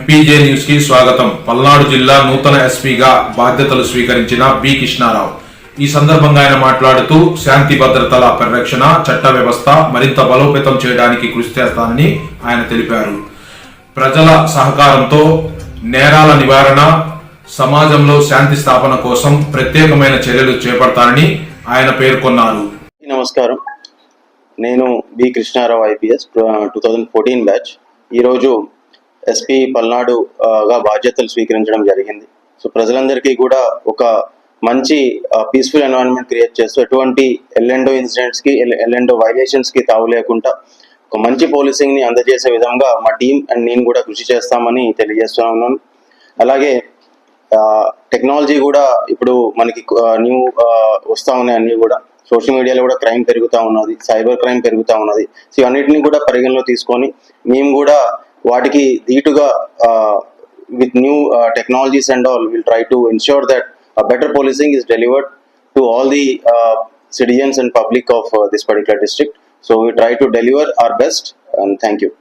MPJ news కి స్వాగతం. పల్నాడు జిల్లా నూతన ఎస్పీగా బాధ్యతలు స్వీకరించిన బి కృష్ణారావు ఈ సందర్భంగా ఆయన మాట్లాడుతూ శాంతి భద్రతల పరిరక్షణ, చట్ట వ్యవస్థ మరింత బలోపేతం చేయడానికి కృషి చేస్తానని ఆయన తెలిపారు. ప్రజల సహకారంతో నేరాల నివారణ, సమాజంలో శాంతి స్థాపన కోసం ప్రత్యేకమైన చర్యలు చేపడతానని ఆయన పేర్కొన్నారు. నమస్కారం, నేను బి కృష్ణారావు ఐపీఎస్ 2014 బ్యాచ్. ఈరోజు ఎస్పీ పల్నాడుగా బాధ్యతలు స్వీకరించడం జరిగింది. సో ప్రజలందరికీ కూడా ఒక మంచి పీస్ఫుల్ ఎన్వైరన్మెంట్ క్రియేట్ చేస్తూ ఎటువంటి ఎల్ఎండో ఇన్సిడెంట్స్కి, ఎల్ఎండో వైలేషన్స్కి తావు లేకుండా ఒక మంచి పోలీసింగ్ని అందజేసే విధంగా మా టీం అండ్ నేను కూడా కృషి చేస్తామని తెలియజేస్తున్నాను. అలాగే టెక్నాలజీ కూడా ఇప్పుడు మనకి న్యూ వస్తూ ఉన్నాయి. అన్నీ కూడా సోషల్ మీడియాలో కూడా క్రైమ్ పెరుగుతూ ఉన్నది, సైబర్ క్రైమ్ పెరుగుతూ ఉన్నది. సో ఇవన్నిటిని కూడా పరిగణలో తీసుకొని మేము కూడా వాటికి ధీటుగా with new technologies and all, we'll try to ensure that a better policing is delivered to all the citizens and public of this particular district. So we try to deliver our best, and thank you.